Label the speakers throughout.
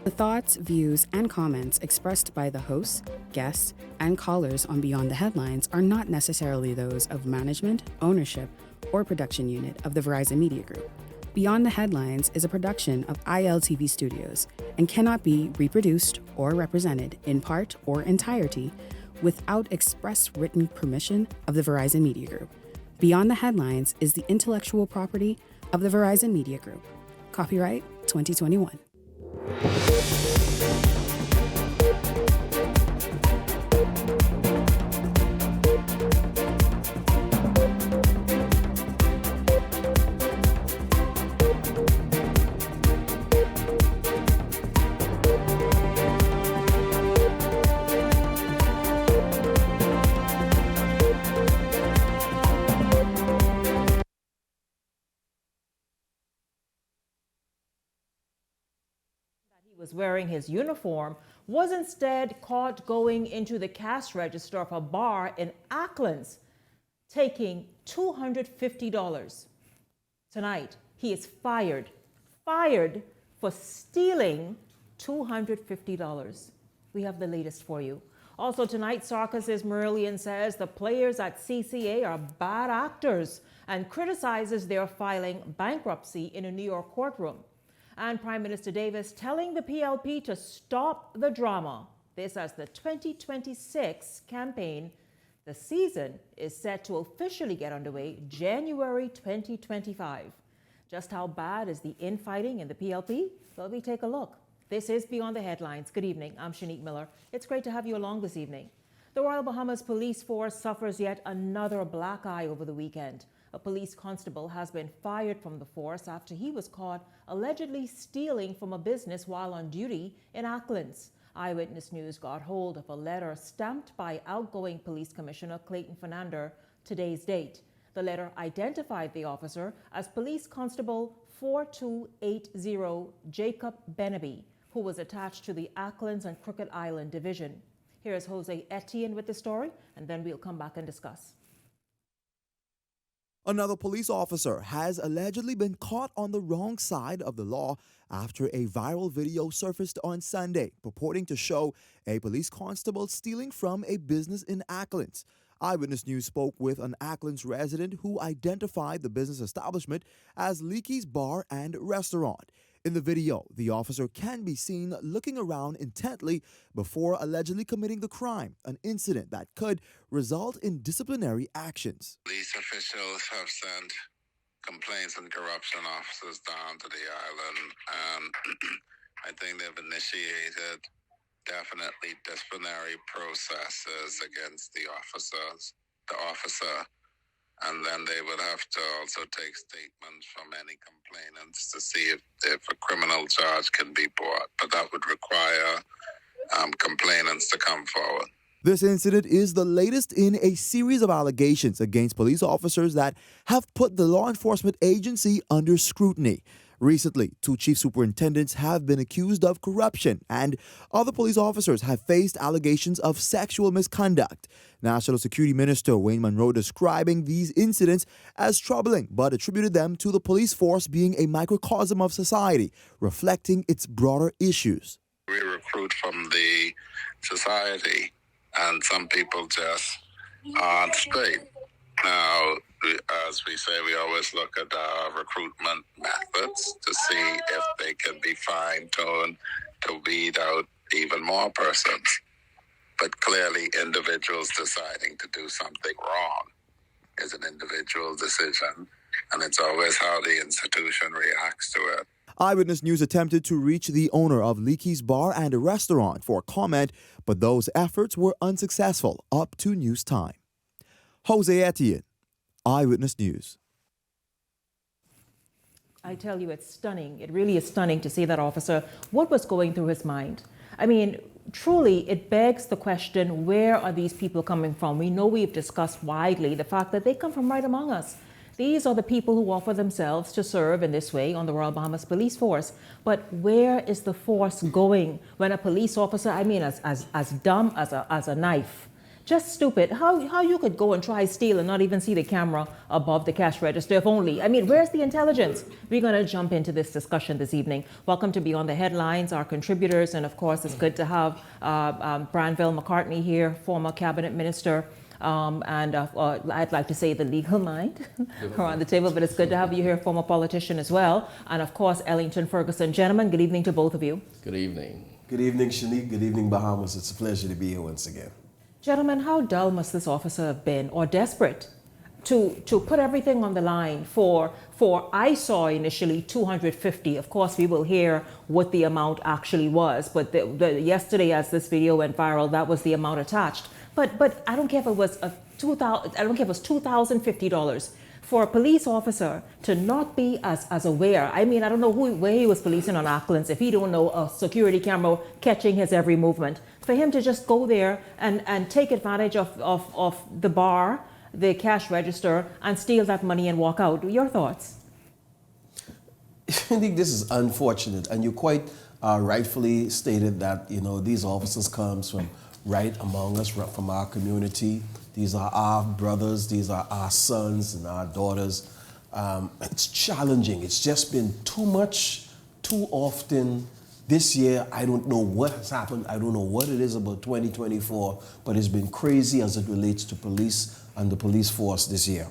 Speaker 1: The thoughts, views, and comments expressed by the hosts, guests, and callers on Beyond the Headlines are not necessarily those of management, ownership, or production unit of the Verizon Media Group. Beyond the Headlines is a production of ILTV Studios and cannot be reproduced or represented in part or entirety without express written permission of the Verizon Media Group. Beyond the Headlines is the intellectual property of the Verizon Media Group. Copyright 2021.
Speaker 2: Was wearing his uniform was instead caught going into the cash register of a bar in Acklands, taking $250. Tonight, he is fired for stealing $250. We have the latest for you. Also tonight, Sarkis's Marillion says the players at CCA are bad actors and criticizes their filing bankruptcy in a New York courtroom. And Prime Minister Davis telling the PLP to stop the drama. This as the 2026 campaign. The season is set to officially get underway January 2025. Just how bad is the infighting in the PLP? Well, we take a look. This is Beyond the Headlines. Good evening. I'm Shanique Miller. It's great to have you along this evening. The Royal Bahamas Police Force suffers yet another black eye over the weekend. A police constable has been fired from the force after he was caught allegedly stealing from a business while on duty in Acklands. Eyewitness News got hold of a letter stamped by outgoing Police Commissioner Clayton Fernandez today's date. The letter identified the officer as Police Constable 4280 Jacob Benaby, who was attached to the Acklands and Crooked Island Division. Here's Jose Etienne with the story, and then we'll come back and discuss.
Speaker 3: Another police officer has allegedly been caught on the wrong side of the law after a viral video surfaced on Sunday purporting to show a police constable stealing from a business in Acklands. Eyewitness News spoke with an Acklands resident who identified the business establishment as Leakey's Bar and Restaurant. In the video, the officer can be seen looking around intently before allegedly committing the crime, an incident that could result in disciplinary actions.
Speaker 4: Police officials have sent complaints and corruption officers down to the island, and I think they've initiated definitely disciplinary processes against the officer, and then they would have to also take statements from any complainants to see if a criminal charge can be brought. But that would require complainants to come forward.
Speaker 3: This incident is the latest in a series of allegations against police officers that have put the law enforcement agency under scrutiny. Recently, 2 chief superintendents have been accused of corruption, and other police officers have faced allegations of sexual misconduct. National Security Minister Wayne Munro describing these incidents as troubling, but attributed them to the police force being a microcosm of society, reflecting its broader issues.
Speaker 4: We recruit from the society, and some people just aren't straight. Now, as we say, we always look at our recruitment methods to see if they can be fine-tuned to weed out even more persons. But clearly, individuals deciding to do something wrong is an individual decision, and it's always how the institution reacts to it.
Speaker 3: Eyewitness News attempted to reach the owner of Leakey's Bar and Restaurant for comment, but those efforts were unsuccessful up to news time. Jose Etienne, Eyewitness News.
Speaker 2: I tell you, it's stunning. It really is stunning to see that officer. What was going through his mind? I mean, truly, it begs the question, where are these people coming from? We know we've discussed widely the fact that they come from right among us. These are the people who offer themselves to serve in this way on the Royal Bahamas Police Force. But where is the force going when a police officer, I mean, as dumb as a knife, Just stupid. How you could go and try steal and not even see the camera above the cash register, if only. I mean, where's the intelligence? We're going to jump into this discussion this evening. Welcome to Beyond the Headlines, our contributors, and of course, it's good to have Branville McCartney here, former cabinet minister, and I'd like to say the legal mind around the table, but it's good to have you here, former politician as well, and of course, Ellington Ferguson. Gentlemen, good evening to both of you.
Speaker 5: Good evening.
Speaker 6: Good evening, Shanique. Good evening, Bahamas. It's a pleasure to be here once again.
Speaker 2: Gentlemen, how dull must this officer have been, or desperate, to put everything on the line for I saw initially 250. Of course, we will hear what the amount actually was, but yesterday, as this video went viral, that was the amount attached. But I don't care if it was $2,000. I don't care if it was $2,050 for a police officer to not be as aware. I mean, I don't know where he was policing on Acklands if he don't know a security camera catching his every movement. For him to just go there and take advantage of the bar, the cash register, and steal that money and walk out. Your thoughts?
Speaker 6: I think this is unfortunate, and you quite rightfully stated that, you know, these officers comes from right among us, from our community. These are our brothers, these are our sons and our daughters. It's challenging. It's just been too much, too often. This year, I don't know what has happened. I don't know what it is about 2024, but it's been crazy as it relates to police and the police force this year.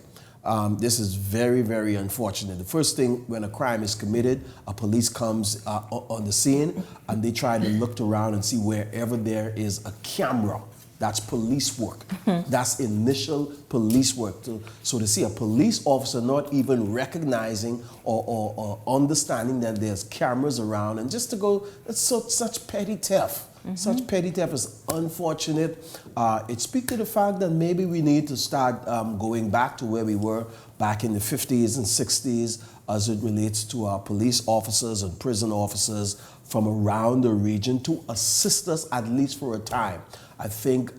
Speaker 6: This is very, very unfortunate. The first thing, when a crime is committed, a police comes on the scene and they try to look around and see wherever there is a camera. That's police work. That's initial police work. So to see a police officer not even recognizing or understanding that there's cameras around, and just to go, that's such petty theft. Such petty theft is unfortunate. It speaks to the fact that maybe we need to start going back to where we were back in the 50s and 60s as it relates to our police officers and prison officers from around the region to assist us at least for a time. I think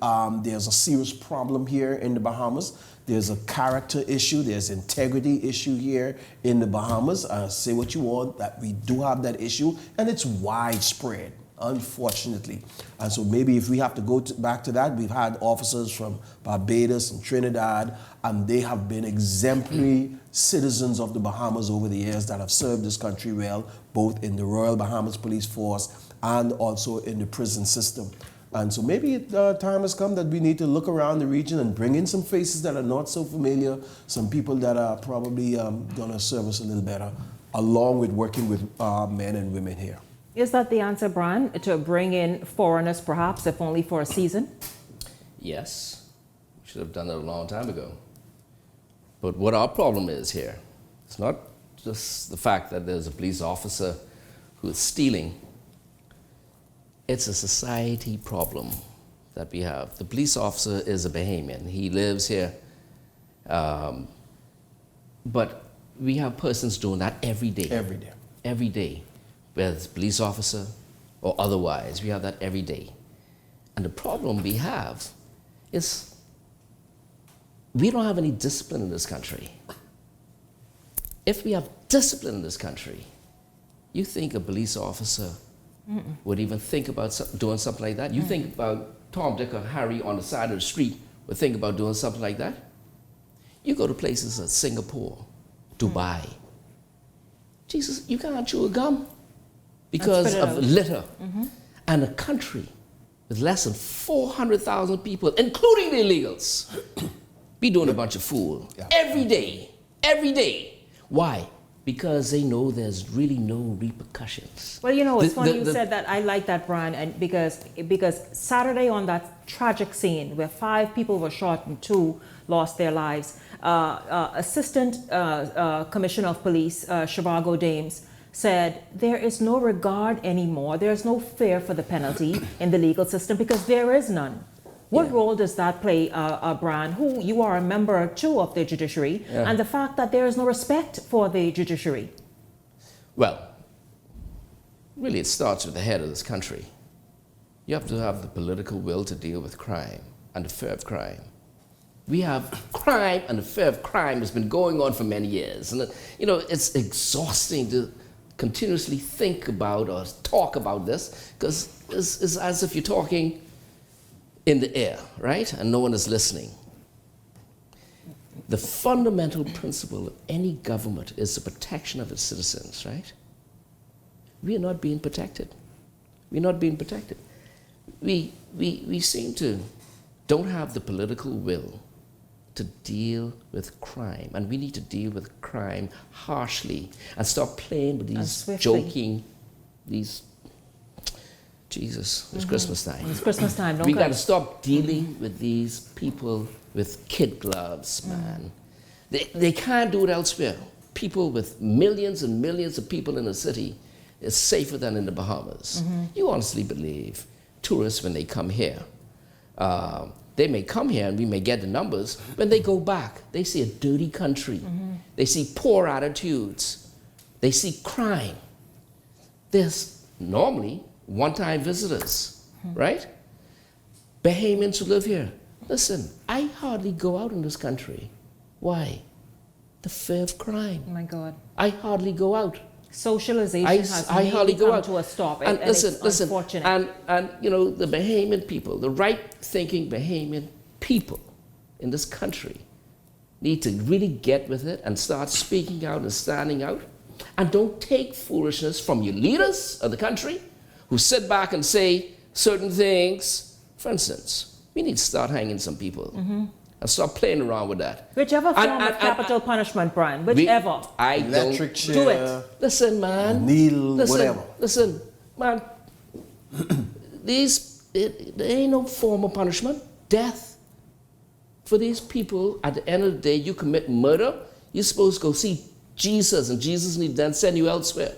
Speaker 6: there's a serious problem here in the Bahamas. There's a character issue, there's integrity issue here in the Bahamas. Say what you want, that we do have that issue, and it's widespread, unfortunately. And so maybe if we have to go back to that, we've had officers from Barbados and Trinidad, and they have been exemplary citizens of the Bahamas over the years that have served this country well, both in the Royal Bahamas Police Force and also in the prison system. And so maybe time has come that we need to look around the region and bring in some faces that are not so familiar, some people that are probably going to serve us a little better, along with working with men and women here.
Speaker 2: Is that the answer, Brian, to bring in foreigners perhaps, if only for a season?
Speaker 5: Yes, we should have done it a long time ago. But what our problem is here, it's not just the fact that there's a police officer who is stealing. It's a society problem that we have. The police officer is a Bahamian. He lives here. But we have persons doing that every day.
Speaker 6: Every day.
Speaker 5: Every day. Whether it's a police officer or otherwise, we have that every day. And the problem we have is we don't have any discipline in this country. If we have discipline in this country, you think a police officer would even think about doing something like that? You think about Tom, Dick, or Harry on the side of the street would think about doing something like that? You go to places like Singapore, Dubai. Jesus, you cannot chew a gum because of litter. And a country with less than 400,000 people, including the illegals, be doing a bunch of fool every day, every day. Why? Because they know there's really no repercussions.
Speaker 2: Well, you know, it's funny you said that. I like that, Brian, and because Saturday on that tragic scene where 5 people were shot and 2 lost their lives, Assistant Commissioner of Police, Shivago Dames, said there is no regard anymore. There's no fear for the penalty in the legal system because there is none. What role does that play, Brian, who you are a member too of the judiciary, and the fact that there is no respect for the judiciary?
Speaker 5: Well, really it starts with the head of this country. You have to have the political will to deal with crime and the fear of crime. We have crime, and the fear of crime has been going on for many years. And, you know, it's exhausting to continuously think about or talk about this because it's as if you're talking in the air, right? And no one is listening. The fundamental principle of any government is the protection of its citizens, right? We are not being protected. We're not being protected. We seem to don't have the political will to deal with crime, and we need to deal with crime harshly and stop playing with these joking, these, Jesus, it's Christmas time.
Speaker 2: It's Christmas time, don't
Speaker 5: we got to stop dealing with these people with kid gloves, man. They can't do it elsewhere. People with millions and millions of people in a city is safer than in the Bahamas. You honestly believe tourists, when they come here, they may come here and we may get the numbers. When they go back, they see a dirty country. They see poor attitudes. They see crime. There's normally one-time visitors, right? Bahamians who live here. Listen, I hardly go out in this country. Why? The fear of crime.
Speaker 2: Oh my God.
Speaker 5: I hardly go out.
Speaker 2: Socialization has
Speaker 5: hardly
Speaker 2: come
Speaker 5: go out
Speaker 2: to a stop,
Speaker 5: and listen,
Speaker 2: it's unfortunate.
Speaker 5: And you know, the Bahamian people, the right-thinking Bahamian people in this country need to really get with it and start speaking out and standing out. And don't take foolishness from your leaders of the country who sit back and say certain things. For instance, we need to start hanging some people and stop playing around with that.
Speaker 2: Whichever form of capital punishment, Brian, whichever.
Speaker 6: Electric chair.
Speaker 2: Do it.
Speaker 5: Listen, man.
Speaker 6: Needle, whatever.
Speaker 5: Listen, man. There ain't no form of punishment. Death. For these people, at the end of the day, you commit murder, you're supposed to go see Jesus, and Jesus need to then send you elsewhere.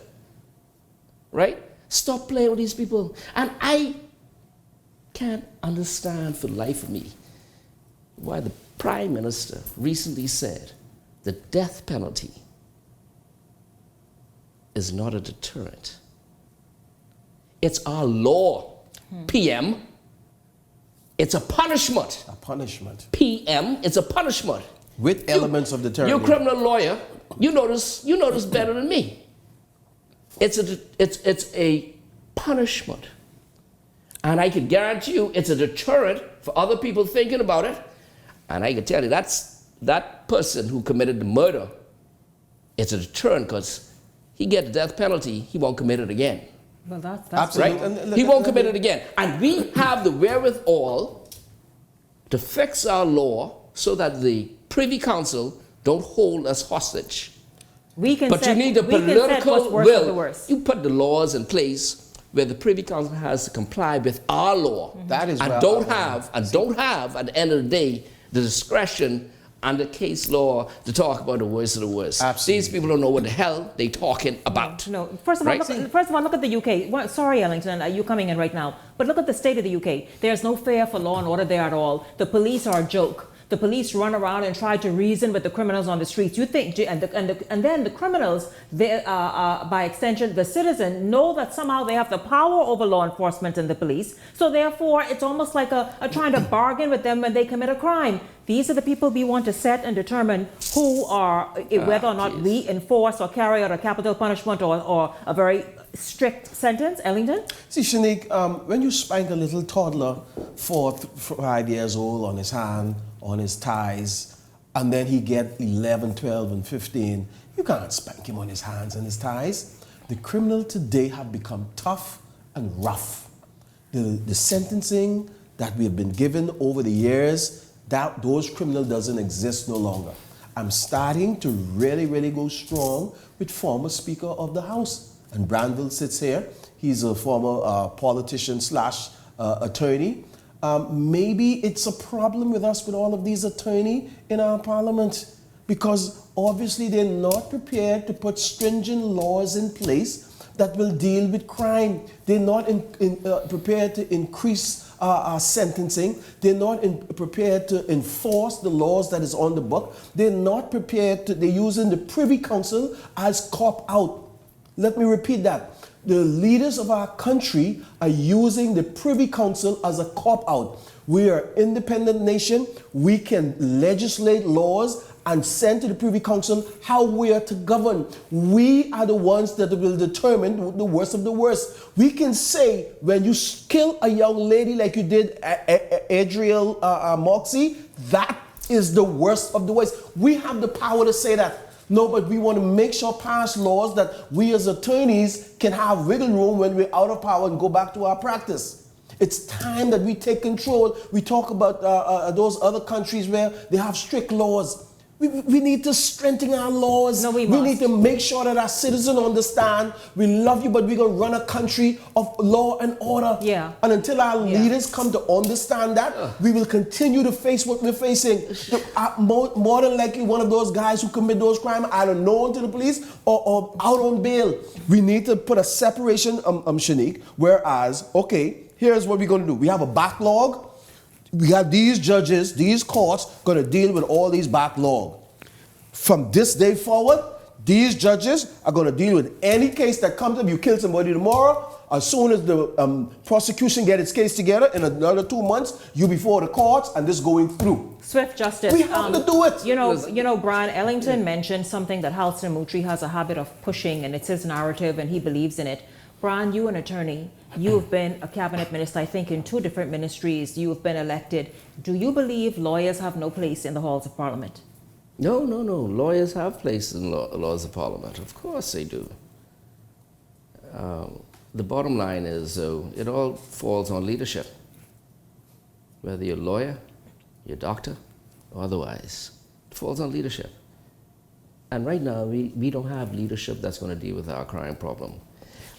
Speaker 5: Right? Stop playing with these people. And I can't understand for the life of me why the Prime Minister recently said the death penalty is not a deterrent. It's our law, PM. It's a punishment.
Speaker 6: A punishment.
Speaker 5: PM, it's a punishment.
Speaker 6: With elements of deterrent.
Speaker 5: You're a criminal lawyer. You know this better than me. It's a punishment. And I can guarantee you it's a deterrent for other people thinking about it. And I can tell you that person who committed the murder, it's a deterrent because he get the death penalty, he won't commit it again.
Speaker 2: Well, that's
Speaker 6: Absolutely.
Speaker 2: right.
Speaker 5: He won't commit it again. And we have the wherewithal to fix our law so that the Privy Council don't hold us hostage.
Speaker 2: We can
Speaker 5: But
Speaker 2: set,
Speaker 5: you need the
Speaker 2: we can set what's
Speaker 5: political
Speaker 2: worse of the
Speaker 5: will.
Speaker 2: worst.
Speaker 5: You put the laws in place where the Privy Council has to comply with our law.
Speaker 6: That is
Speaker 5: and don't have at the end of the day the discretion under case law to talk about the worst of the worst.
Speaker 6: Absolutely.
Speaker 5: These people don't know what the hell they're talking about.
Speaker 2: No. First of all, look at the UK. Well, sorry, Ellington, you're coming in right now. But look at the state of the UK. There's no fear for law and order there at all. The police are a joke. The police run around and try to reason with the criminals on the streets. You think, and then the criminals, by extension, the citizen, know that somehow they have the power over law enforcement and the police. So therefore, it's almost like a trying to bargain with them when they commit a crime. These are the people we want to set and determine who are, whether or not we enforce or carry out a capital punishment or a very strict sentence. Ellington?
Speaker 6: See, Shanique, when you spank a little toddler 5 years old on his hand, on his thighs, and then he get 11, 12, and 15, you can't spank him on his hands and his thighs. The criminal today have become tough and rough. The sentencing that we have been given over the years, that those criminals doesn't exist no longer. I'm starting to really, really go strong with former Speaker of the House. And Brandville sits here. He's a former politician / attorney. Maybe it's a problem with us with all of these attorneys in our parliament because obviously they're not prepared to put stringent laws in place that will deal with crime. They're not prepared to increase sentencing. They're not prepared to enforce the laws that is on the book. They're not prepared to, they're using the Privy Council as cop-out. Let me repeat that. The leaders of our country are using the Privy Council as a cop-out. We are an independent nation. We can legislate laws and send to the Privy Council how we are to govern. We are the ones that will determine the worst of the worst. We can say when you kill a young lady like you did Adriel Moxie, that is the worst of the worst. We have the power to say that. No, but we want to make sure pass laws that we as attorneys can have wiggle room when we're out of power and go back to our practice. It's time that we take control. We talk about those other countries where they have strict laws. We need to strengthen our laws.
Speaker 2: No, we
Speaker 6: need to make sure that our citizens understand we love you, but we're going to run a country of law and order.
Speaker 2: Yeah.
Speaker 6: And until our leaders come to understand that, we will continue to face what we're facing. More than likely, one of those guys who commit those crimes, either known to the police or out on bail. We need to put a separation, Shanique, whereas, okay, here's what we're going to do. We have a backlog. We have these judges, these courts, going to deal with all these backlog. From this day forward, these judges are going to deal with any case that comes up. You kill somebody tomorrow, as soon as the prosecution get its case together, in another 2 months, you before the courts, and this going through.
Speaker 2: Swift justice.
Speaker 6: We have to do it.
Speaker 2: You know, Brian Ellington mentioned something that Halston Mutri has a habit of pushing, and it's his narrative, and he believes in it. Brian, you an attorney, you've been a cabinet minister, I think, in 2 different ministries. You've been elected. Do you believe lawyers have no place in the halls of Parliament?
Speaker 5: No. Lawyers have place in laws of Parliament. Of course they do. The bottom line is, it all falls on leadership. Whether you're a lawyer, you're a doctor, or otherwise, it falls on leadership. And right now, we don't have leadership that's going to deal with our crime problem.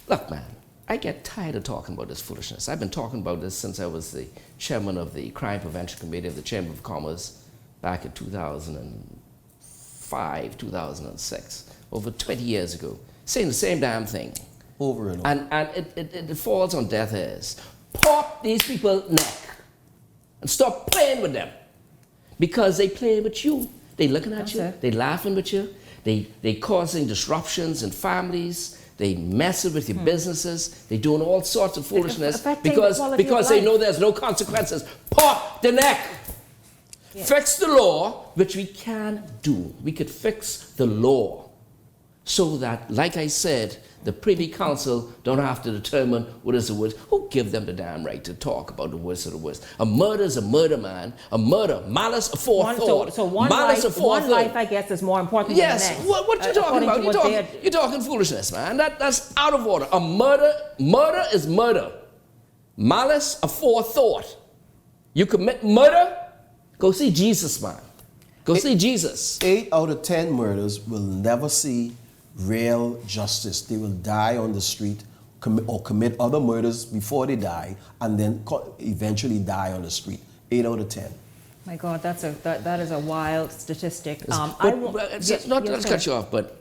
Speaker 5: Look, man, I get tired of talking about this foolishness. I've been talking about this since I was the chairman of the Crime Prevention Committee of the Chamber of Commerce back in 2005, 2006, over 20 years ago, saying the same damn thing.
Speaker 6: Over and over.
Speaker 5: And it falls on deaf ears. Pop these people's neck and stop playing with them, because they play with you. They looking at you, they laughing with you, they causing disruptions in families. They messing with your businesses. They're doing all sorts of foolishness because they know there's no consequences. Pop the neck. Yeah. Fix the law, which we can do. We could fix the law so that, like I said, the Privy Council don't have to determine what is the worst. Who give them the damn right to talk about the worst of the worst? A murder is a murder, man. A murder, malice aforethought.
Speaker 2: So one life, I guess, is more important than the next.
Speaker 5: Yes. What you talking about? You're talking foolishness, man. That's out of order. A murder is murder. Malice aforethought. You commit murder, go see Jesus, man. Go see Jesus.
Speaker 6: 8 out of 10 murders will never see real justice. They will die on the street or commit other murders before they die, and then eventually die on the street. 8 out of 10.
Speaker 2: My God, that is a wild statistic.
Speaker 5: Not to cut you off, but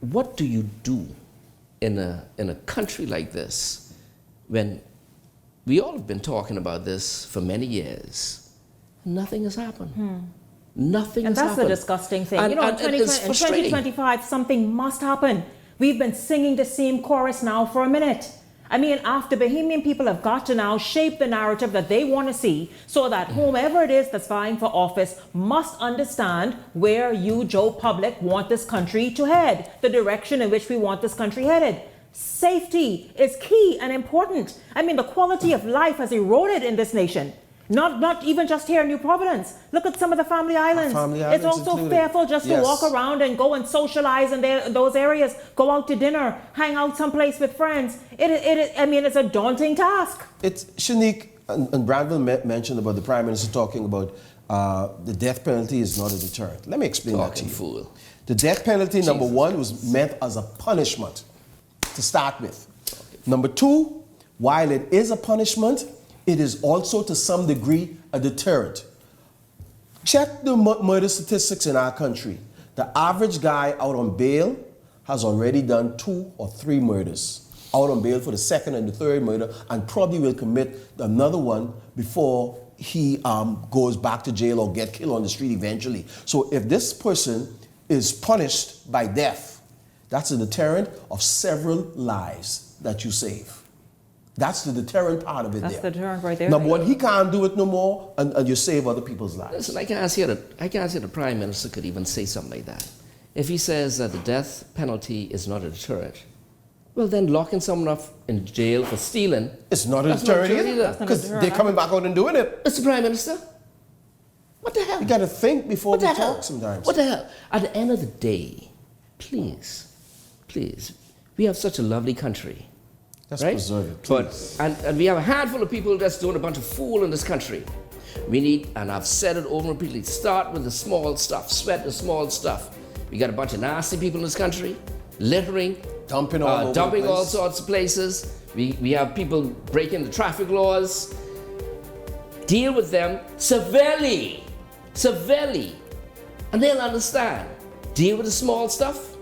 Speaker 5: what do you do in a country like this when we all have been talking about this for many years? Nothing has happened. Nothing has happened.
Speaker 2: And that's the disgusting thing. In 2025, something must happen. We've been singing the same chorus now for a minute. I mean, after Bahamian people have got to now shape the narrative that they want to see, so that whomever it is that's vying for office must understand where you, Joe Public, want this country to head, the direction in which we want this country headed. Safety is key and important. I mean, the quality of life has eroded in this nation. Not even just here in New Providence. Look at some of the family islands. It's also included. Fearful just to walk around and go and socialize in those areas, go out to dinner, hang out someplace with friends. It's a daunting task.
Speaker 6: It's Shanique and Brandville mentioned about the Prime Minister talking about the death penalty is not a deterrent. Let me explain that to you.
Speaker 5: Fool.
Speaker 6: The death penalty, number one, was meant as a punishment to start with. Number two, while it is a punishment, it is also, to some degree, a deterrent. Check the murder statistics in our country. The average guy out on bail has already done 2 or 3 murders. Out on bail for the second and the third murder, and probably will commit another one before he goes back to jail or get killed on the street eventually. So if this person is punished by death, that's a deterrent of several lives that you save. That's the deterrent part of it.
Speaker 2: That's the deterrent right there.
Speaker 6: Number one, he can't do it no more, and you save other people's lives.
Speaker 5: Listen, I can't see the Prime Minister could even say something like that. If he says that the death penalty is not a deterrent, well, then locking someone up in jail for stealing.
Speaker 6: It's not a deterrent either, because they're coming back out and doing it.
Speaker 5: Mr. Prime Minister, what the hell?
Speaker 6: You got to think before you talk sometimes.
Speaker 5: What the hell? At the end of the day, please, we have such a lovely country.
Speaker 6: Let's
Speaker 5: right?
Speaker 6: preserve it, please.
Speaker 5: And we have a handful of people that's doing a bunch of fool in this country. We need, and I've said it over repeatedly, start with the small stuff, sweat the small stuff. We got a bunch of nasty people in this country, littering,
Speaker 6: dumping all
Speaker 5: sorts of places. We have people breaking the traffic laws. Deal with them severely, and they'll understand. Deal with the small stuff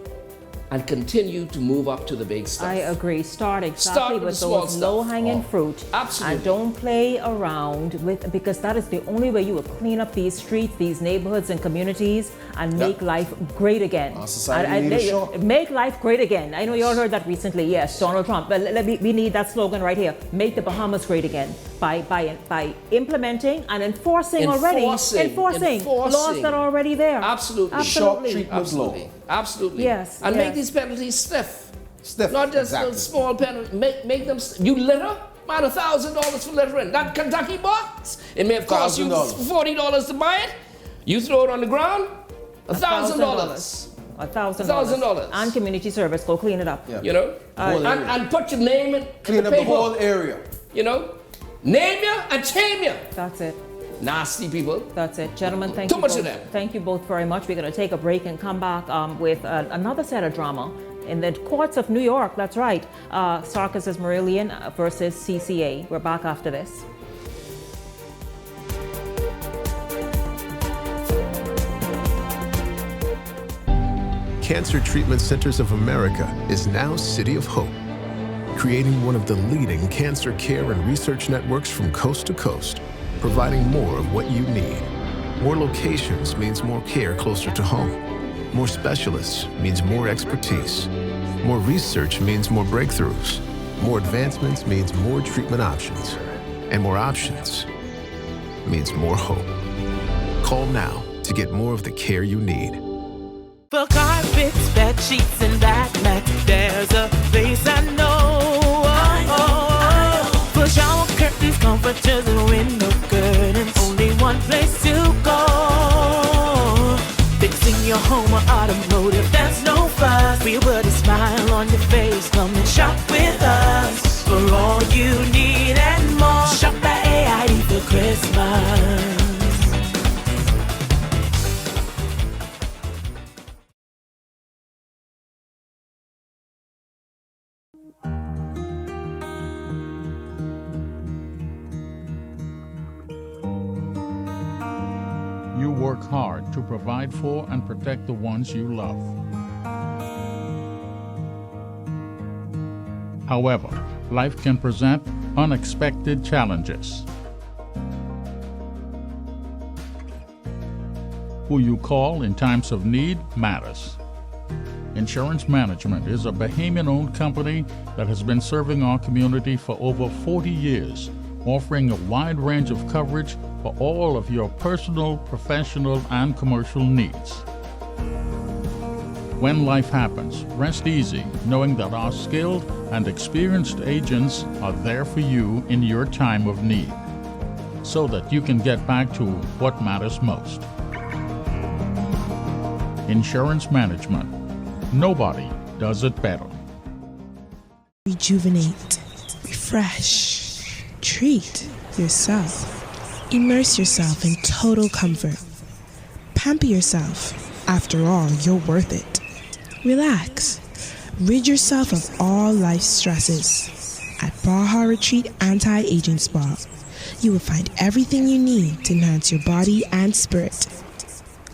Speaker 5: and continue to move up to the big stuff.
Speaker 2: I agree. Start with those low-hanging fruit.
Speaker 5: Absolutely.
Speaker 2: And don't play around with, because that is the only way you will clean up these streets, these neighborhoods and communities, and make life great again.
Speaker 6: Our society
Speaker 2: make life great again. I know you all heard that recently. Yes, Donald Trump. But we need that slogan right here. Make the Bahamas great again by implementing and enforcing laws that are already there.
Speaker 5: Absolutely.
Speaker 6: Sharp treatment law.
Speaker 5: Absolutely.
Speaker 2: Yes.
Speaker 5: And make these penalties stiff. Not just a small penalty. Make them. You litter? About $1,000 for littering. That Kentucky box. It may have cost you $40 to buy it. You throw it on the ground. $1,000. $1,000.
Speaker 2: And community service. Go clean it up.
Speaker 6: Yeah.
Speaker 5: You know. And put your name in.
Speaker 6: Clean up the whole area.
Speaker 5: You know. Name you and tame you.
Speaker 2: That's it.
Speaker 5: Nasty people.
Speaker 2: That's it. Gentlemen, thank
Speaker 5: you.
Speaker 2: Too
Speaker 5: much
Speaker 2: both.
Speaker 5: of them.
Speaker 2: Thank you both very much. We're going to take a break and come back with another set of drama in the courts of New York. That's right. Sarkis's Marillion versus CCA. We're back after this.
Speaker 7: Cancer Treatment Centers of America is now City of Hope, creating one of the leading cancer care and research networks from coast to coast, providing more of what you need. More locations means more care closer to home. More specialists means more expertise. More research means more breakthroughs. More advancements means more treatment options. And more options means more hope. Call now to get more of the care you need.
Speaker 8: For carpets, bed sheets, and bath mats, there's a place I know. For shower curtains, comforters, and window curtains, only one place to go. Fixing your home or automotive, that's no fuss. We put a smile on your face, come and shop with us. For all you need and more, shop at AID for Christmas.
Speaker 9: You work hard to provide for and protect the ones you love. However, life can present unexpected challenges. Who you call in times of need matters. Insurance Management is a Bahamian-owned company that has been serving our community for over 40 years, offering a wide range of coverage for all of your personal, professional, and commercial needs. When life happens, rest easy knowing that our skilled and experienced agents are there for you in your time of need, so that you can get back to what matters most. Insurance Management. Nobody does it better.
Speaker 10: Rejuvenate, refresh, treat yourself. Immerse yourself in total comfort. Pamper yourself. After all, you're worth it. Relax. Rid yourself of all life's stresses. At Baha Retreat Anti-Aging Spa, you will find everything you need to enhance your body and spirit.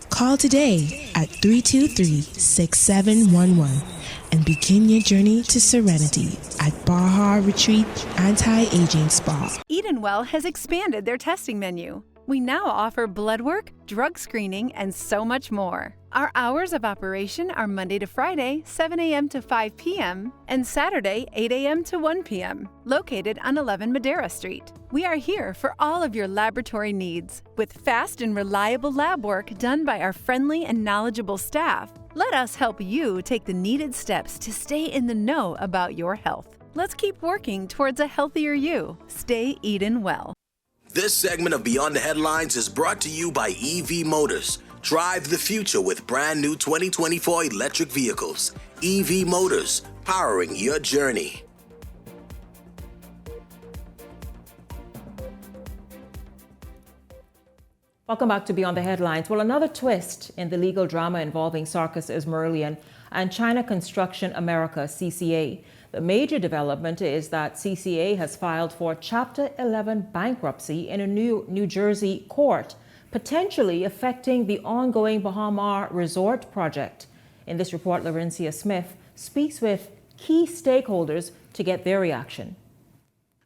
Speaker 10: Call today at 323-6711 and begin your journey to serenity at Baha Retreat Anti-Aging Spa.
Speaker 11: Edenwell has expanded their testing menu. We now offer blood work, drug screening, and so much more. Our hours of operation are Monday to Friday, 7 a.m. to 5 p.m., and Saturday, 8 a.m. to 1 p.m., located on 11 Madeira Street. We are here for all of your laboratory needs, with fast and reliable lab work done by our friendly and knowledgeable staff. Let us help you take the needed steps to stay in the know about your health. Let's keep working towards a healthier you. Stay eatin' well.
Speaker 12: This segment of Beyond the Headlines is brought to you by EV Motors. Drive the future with brand new 2024 electric vehicles. EV Motors, powering your journey.
Speaker 2: Welcome back to Beyond the Headlines. Well, another twist in the legal drama involving Sarkis Ismailian and China Construction America, CCA. The major development is that CCA has filed for Chapter 11 bankruptcy in a New Jersey court, potentially affecting the ongoing Baha Mar resort project. In this report, Laurencia Smith speaks with key stakeholders to get their reaction.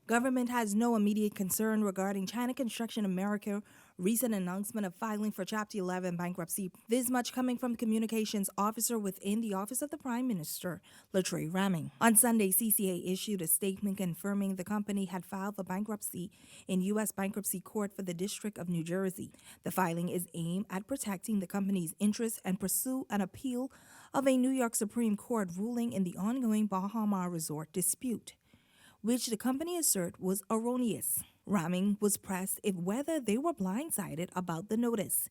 Speaker 13: Government has no immediate concern regarding China Construction America recent announcement of filing for Chapter 11 bankruptcy. This much coming from the communications officer within the Office of the Prime Minister, Latre Raming. On Sunday, CCA issued a statement confirming the company had filed for bankruptcy in U.S. Bankruptcy Court for the District of New Jersey. The filing is aimed at protecting the company's interests and pursue an appeal of a New York Supreme Court ruling in the ongoing Baha Mar resort dispute, which the company assert was erroneous. Raming was pressed if whether they were blindsided about the notice.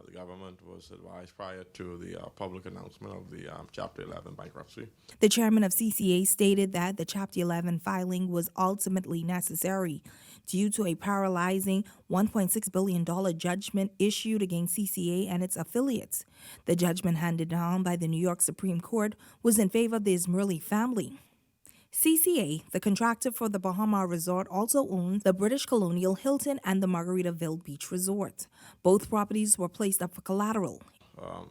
Speaker 14: The government was advised prior to the public announcement of the Chapter 11 bankruptcy.
Speaker 13: The chairman of CCA stated that the Chapter 11 filing was ultimately necessary due to a paralyzing $1.6 billion judgment issued against CCA and its affiliates. The judgment handed down by the New York Supreme Court was in favor of the Ismaili family. CCA, the contractor for the Baha Mar resort, also owns the British Colonial Hilton and the Margaritaville Beach Resort. Both properties were placed up for collateral.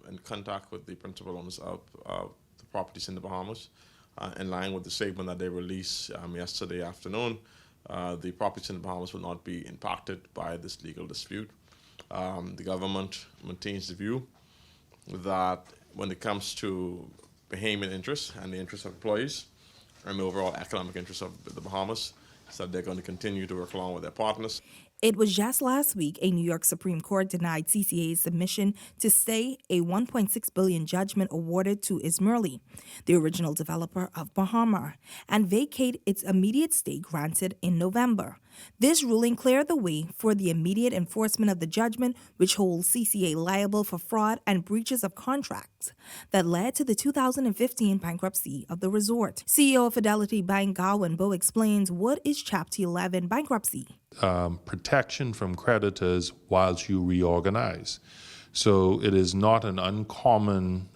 Speaker 14: In contact with the principal owners of the properties in the Bahamas, in line with the statement that they released yesterday afternoon, the properties in the Bahamas will not be impacted by this legal dispute. The government maintains the view that when it comes to Bahamian interests and the interests of employees, and the overall economic interests of the Bahamas, so they're going to continue to work along with their partners.
Speaker 13: It was just last week a New York Supreme Court denied CCA's submission to stay a $1.6 billion judgment awarded to Ismaili, the original developer of Baha Mar, and vacate its immediate stay granted in November. This ruling cleared the way for the immediate enforcement of the judgment, which holds CCA liable for fraud and breaches of contracts that led to the 2015 bankruptcy of the resort. CEO of Fidelity Bank, Gawan Bo, explains what is Chapter 11 bankruptcy.
Speaker 15: Protection from creditors whilst you reorganize. So it is not an uncommon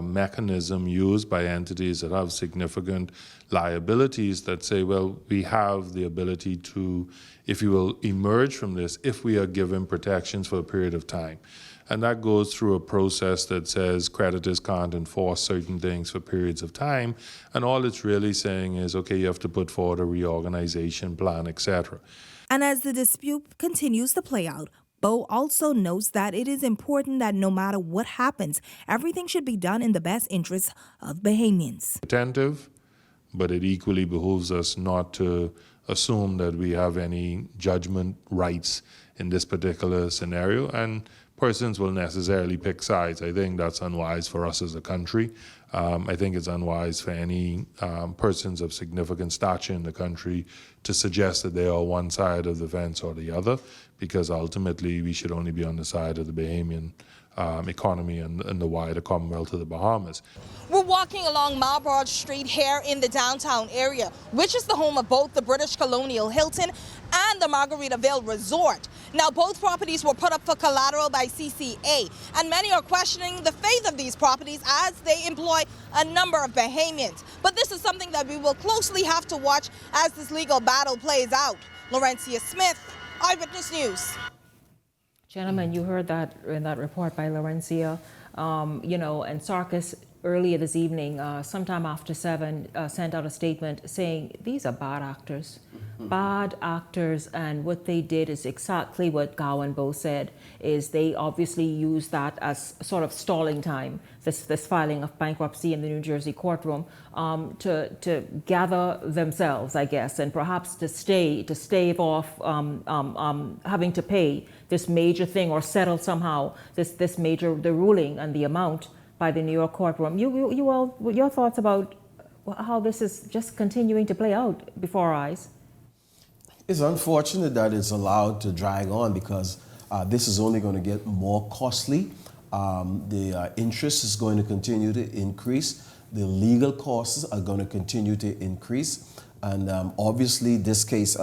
Speaker 15: mechanism used by entities that have significant liabilities that say, well, we have the ability to, if you will, emerge from this if we are given protections for a period of time. And that goes through a process that says creditors can't enforce certain things for periods of time. And all it's really saying is, okay, you have to put forward a reorganization plan, etc.
Speaker 13: And as the dispute continues to play out, Bo also notes that it is important that no matter what happens, everything should be done in the best interests of Bahamians.
Speaker 15: Attentive, but it equally behooves us not to assume that we have any judgment rights in this particular scenario, and persons will necessarily pick sides. I think that's unwise for us as a country. I think it's unwise for any persons of significant stature in the country to suggest that they are one side of the fence or the other, because ultimately we should only be on the side of the Bahamian economy and the wider Commonwealth of the Bahamas.
Speaker 16: We're walking along Marlborough Street here in the downtown area, which is the home of both the British Colonial Hilton and the Margaritaville Resort. Now, both properties were put up for collateral by CCA, and many are questioning the faith of these properties as they employ a number of Bahamians. But this is something that we will closely have to watch as this legal battle plays out. Laurencia Smith, Eyewitness News.
Speaker 2: Gentlemen, you heard that in that report by Laurencia, and Sarkis earlier this evening, sometime after 7, sent out a statement saying these are bad actors. Bad actors, and what they did is exactly what Gow and Bo said, is they obviously used that as sort of stalling time, this filing of bankruptcy in the New Jersey courtroom, to gather themselves, I guess, and perhaps to stave off having to pay this major thing or settle somehow this major, the ruling and the amount by the New York courtroom. You all, your thoughts about how this is just continuing to play out before our eyes?
Speaker 6: It's unfortunate that it's allowed to drag on because this is only going to get more costly. The interest is going to continue to increase. The legal costs are going to continue to increase. And obviously, this case,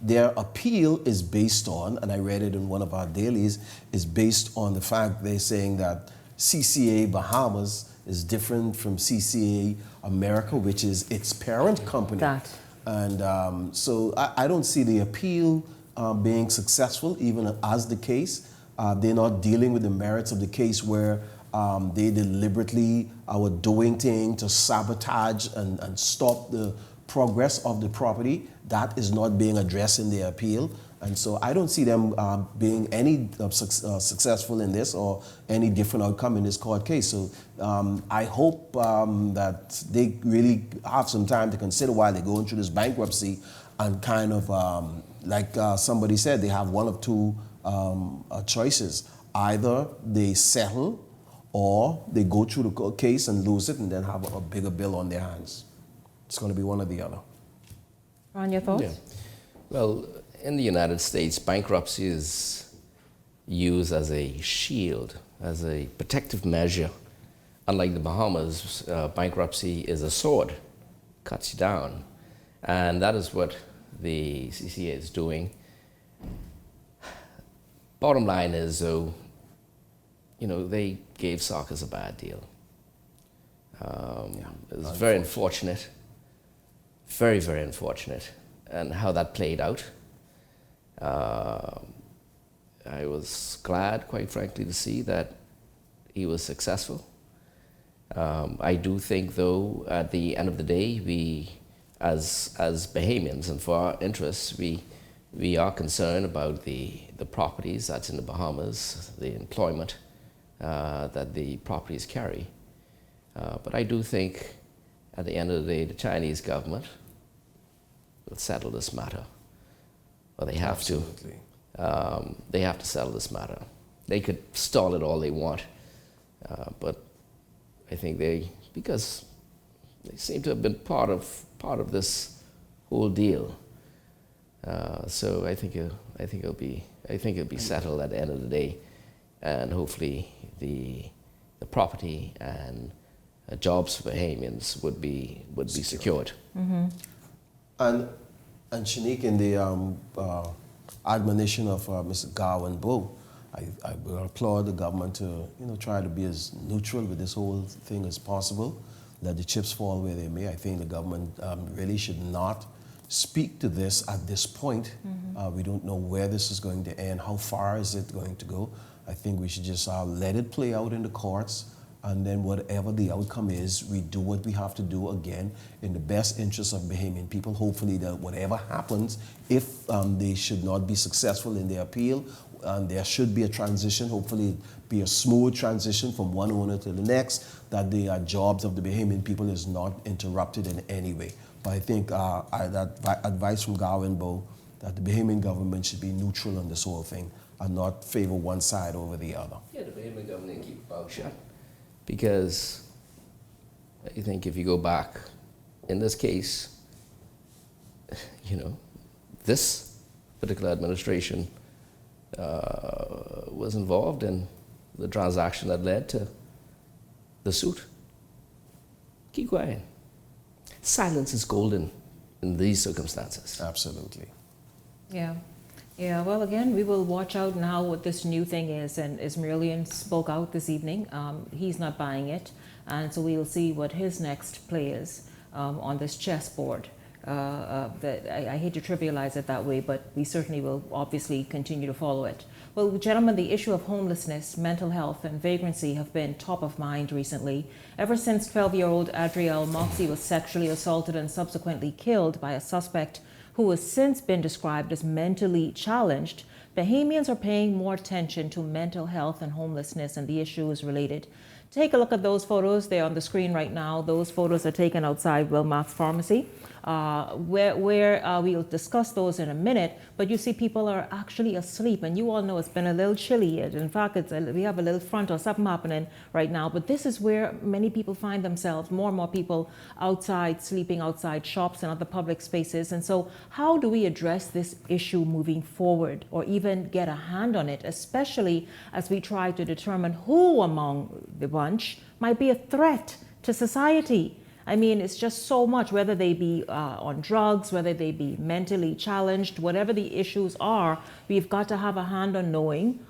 Speaker 6: their appeal is based on, and I read it in one of our dailies, is based on the fact they're saying that CCA Bahamas is different from CCA America, which is its parent company. And so I don't see the appeal being successful, even as the case. They're not dealing with the merits of the case where they deliberately were doing things to sabotage and stop the progress of the property. That is not being addressed in their appeal. And so I don't see them being any successful in this or any different outcome in this court case. So I hope that they really have some time to consider while they're going through this bankruptcy and kind of, like somebody said, they have one of two choices. Either they settle or they go through the case and lose it and then have a bigger bill on their hands. It's going to be one or the other.
Speaker 2: Ron, your thoughts?
Speaker 5: Yeah. Well, in the United States, bankruptcy is used as a shield, as a protective measure. Unlike the Bahamas, bankruptcy is a sword, cuts you down. And that is what the CCA is doing. Bottom line is, though, they gave Sarkis a bad deal. It's very unfortunate, very, very unfortunate, and how that played out. I was glad, quite frankly, to see that he was successful. I do think, though, at the end of the day, we, as Bahamians and for our interests, we are concerned about the properties that's in the Bahamas, the employment that the properties carry. But I do think, at the end of the day, the Chinese government will settle this matter. Or they have
Speaker 6: Absolutely.
Speaker 5: to. They have to settle this matter. They could stall it all they want, but I think because they seem to have been part of this whole deal. So I think it'll be settled at the end of the day, and hopefully the property and jobs for Bahamians would be secured.
Speaker 2: Mm-hmm.
Speaker 6: And Shanique, in the admonition of Mr. Gow and Bo, I will applaud the government to try to be as neutral with this whole thing as possible. Let the chips fall where they may. I think the government really should not speak to this at this point. Mm-hmm. We don't know where this is going to end. How far is it going to go? I think we should just let it play out in the courts. And then whatever the outcome is, we do what we have to do, again, in the best interest of Bahamian people. Hopefully that whatever happens, if they should not be successful in their appeal, there should be a transition, hopefully be a smooth transition from one owner to the next, that the jobs of the Bahamian people is not interrupted in any way. But I think that advice from Gow and Bo, that the Bahamian government should be neutral on this whole thing and not favor one side over the other.
Speaker 5: Yeah, the Bahamian government keep mouth shut. Because I think if you go back, in this case, this particular administration was involved in the transaction that led to the suit. Keep quiet. Silence is golden in these circumstances.
Speaker 6: Absolutely.
Speaker 2: Yeah. Yeah, well, again, we will watch out now what this new thing is. And as Marillion spoke out this evening, he's not buying it. And so we'll see what his next play is on this chessboard. I hate to trivialize it that way, but we certainly will obviously continue to follow it. Well, gentlemen, the issue of homelessness, mental health, and vagrancy have been top of mind recently. Ever since 12-year-old Adrielle Moxie was sexually assaulted and subsequently killed by a suspect who has since been described as mentally challenged, Bahamians are paying more attention to mental health and homelessness and the issues related. Take a look at those photos. They're on the screen right now. Those photos are taken outside Wilmarth Pharmacy, where we'll discuss those in a minute. But you see people are actually asleep, and you all know it's been a little chilly. In fact, we have a little front or something happening right now. But this is where many people find themselves, more and more people outside, sleeping outside shops and other public spaces. And so how do we address this issue moving forward, or even get a hand on it, especially as we try to determine who among the bunch might be a threat to society? I mean, it's just so much, whether they be on drugs, whether they be mentally challenged, whatever the issues are, we've got to have a hand on knowing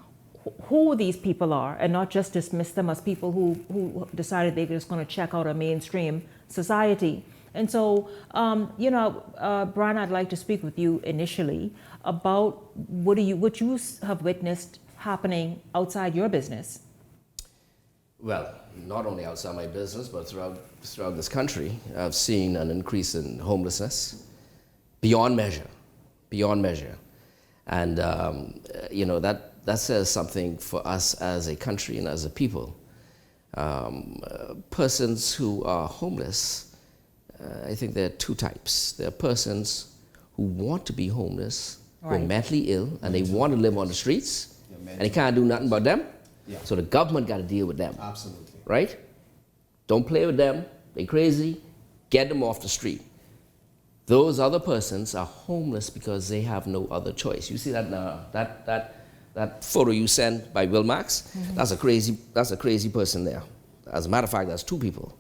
Speaker 2: who these people are and not just dismiss them as people who decided they're just going to check out a mainstream society. And so, Brian, I'd like to speak with you initially about what you have witnessed happening outside your business.
Speaker 5: Well, not only outside my business, but throughout this country, I've seen an increase in homelessness beyond measure. And, that says something for us as a country and as a people. Persons who are homeless, I think there are two types. There are persons who want to be homeless, who are mentally ill, and they want to live on the streets, and they can't do nothing about them. Yeah. So the government got to deal with them.
Speaker 6: Absolutely.
Speaker 5: Right? Don't play with them. They're crazy. Get them off the street. Those other persons are homeless because they have no other choice. You see that now? That photo you sent by Will Max? Mm-hmm. That's a crazy person there. As a matter of fact, that's two people.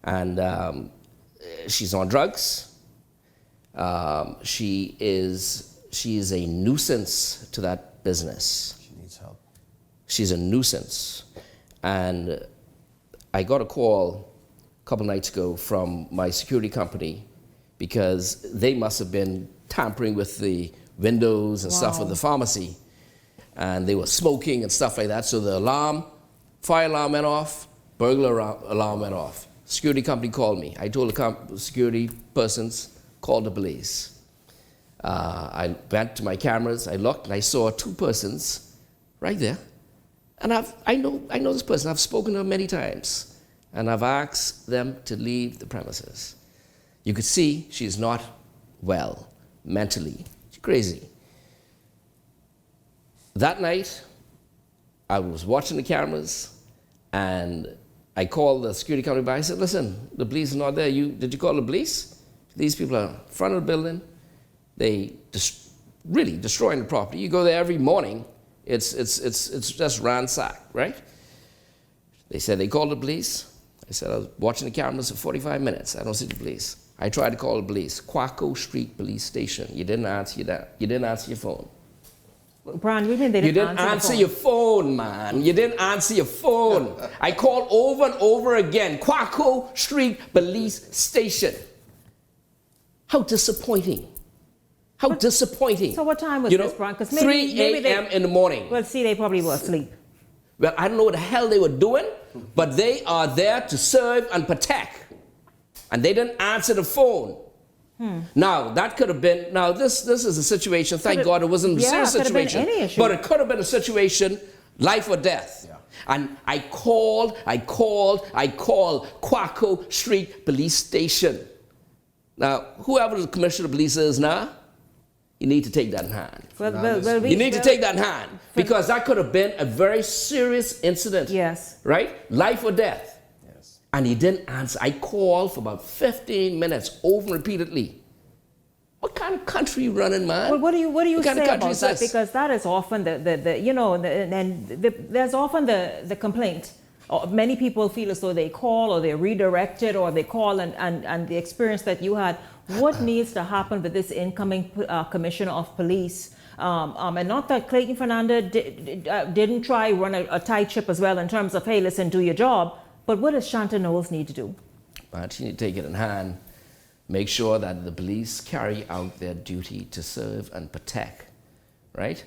Speaker 5: And she's on drugs. She is a nuisance to that business. She's a nuisance. And I got a call a couple nights ago from my security company because they must have been tampering with the windows and stuff of the pharmacy. And they were smoking and stuff like that. So the fire alarm went off, burglar alarm went off. Security company called me. I told the security persons, call the police. I went to my cameras, I looked, and I saw two persons right there. And I know this person. I've spoken to her many times. And I've asked them to leave the premises. You could see she's not well mentally. She's crazy. That night, I was watching the cameras, and I called the security company back. I said, listen, the police are not there. Did you call the police? These people are in front of the building. They really destroying the property. You go there every morning. It's just ransacked, right? They said they called the police. I said I was watching the cameras for 45 minutes. I don't see the police. I tried to call the police. Quaco Street Police Station. You didn't answer that. You didn't answer your phone.
Speaker 2: Brian, we mean they didn't
Speaker 5: answer your phone, man. You didn't answer your phone. I called over and over again. Quaco Street Police Station. How disappointing. How disappointing.
Speaker 2: So what time was this, Brian?
Speaker 5: 3 a.m. in the morning.
Speaker 2: Well, see, they probably were asleep.
Speaker 5: Well, I don't know what the hell they were doing, but they are there to serve and protect. And they didn't answer the phone. Now, that could have been, this is a situation, thank God it wasn't a serious situation, but it could have been a situation, life or death. Yeah. And I called Quaco Street Police Station. Now, whoever the commissioner of police is now, you need to take that in hand. You need to take that in hand, because that could have been a very serious incident.
Speaker 2: Yes.
Speaker 5: Right? Life or death. And he didn't answer. I called for about 15 minutes, over and repeatedly. What kind of country you running, man?
Speaker 2: Well, what do you say about that? Because that is often there's often the complaint. Many people feel as though they call or they're redirected, or they call and the experience that you had. What needs to happen with this incoming commissioner of police? And not that Clayton Fernandez didn't try run a tight ship as well in terms of, hey, listen, do your job. But what does Shanta Knowles need to do?
Speaker 5: She need to take it in hand. make sure that the police carry out their duty to serve and protect, right?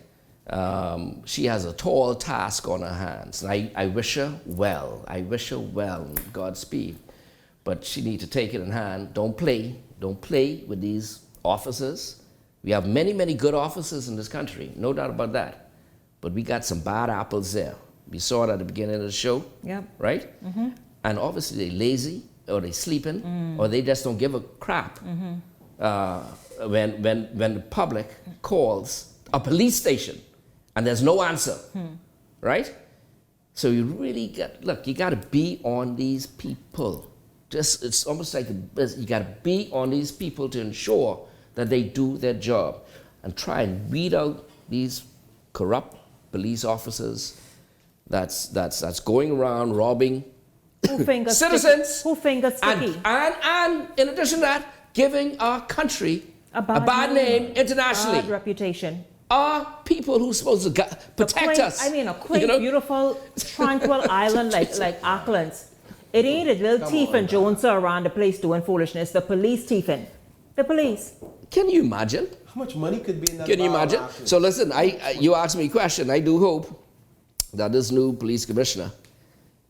Speaker 5: She has a tall task on her hands. And I wish her well. I wish her well, Godspeed. But she needs to take it in hand. Don't play with these officers. We have many, many good officers in this country, no doubt about that. But we got some bad apples there. We saw it at the beginning of the show, right? Mm-hmm. And obviously they're lazy, or they're sleeping, or they just don't give a crap. Mm-hmm. When the public calls a police station and there's no answer, right? So you really you got to be on these people. It's almost like you got to be on these people to ensure that they do their job, and try and weed out these corrupt police officers that's going around robbing citizens,
Speaker 2: who fingers sticky,
Speaker 5: and in addition to that, giving our country a bad name internationally,
Speaker 2: bad reputation.
Speaker 5: Our people who's supposed to protect us.
Speaker 2: I mean, a quaint, beautiful, tranquil island like Auckland. It ain't a little thief and Jones are around the place doing foolishness. The police thieving. The police.
Speaker 5: Can you imagine?
Speaker 6: How much money could be in that?
Speaker 5: Can you imagine? So listen, you asked me a question. I do hope that this new police commissioner,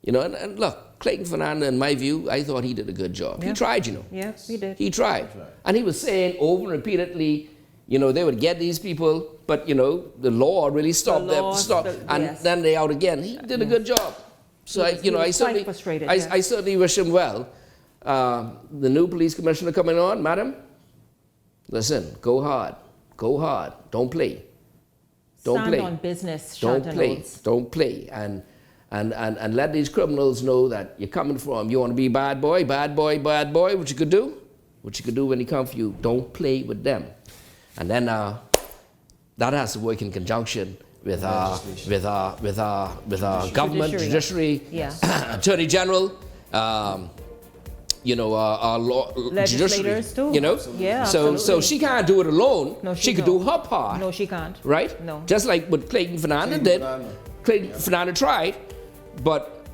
Speaker 5: and look, Clayton Fernandez, in my view, I thought he did a good job. Yeah. He tried,
Speaker 2: Yeah, he did.
Speaker 5: He tried. And he was saying over and repeatedly, they would get these people, but, the law really stopped them. Then they out again. He did a good job. So, I certainly wish him well. The new police commissioner coming on, madam, listen, go hard. Go hard. Don't play. Don't play.
Speaker 2: Stand on business,
Speaker 5: Don't play. And let these criminals know that you're coming from. You want to be bad boy. What you could do when he come for you, don't play with them. And then that has to work in conjunction with our government, judiciary, attorney general, our law,
Speaker 2: legislators
Speaker 5: judiciary,
Speaker 2: too. Yeah,
Speaker 5: so she can't do it alone.
Speaker 2: No,
Speaker 5: she could do her part.
Speaker 2: No, she can't.
Speaker 5: Right?
Speaker 2: No.
Speaker 5: Just like what Clayton Fernandez did. Clayton Fernandez tried, but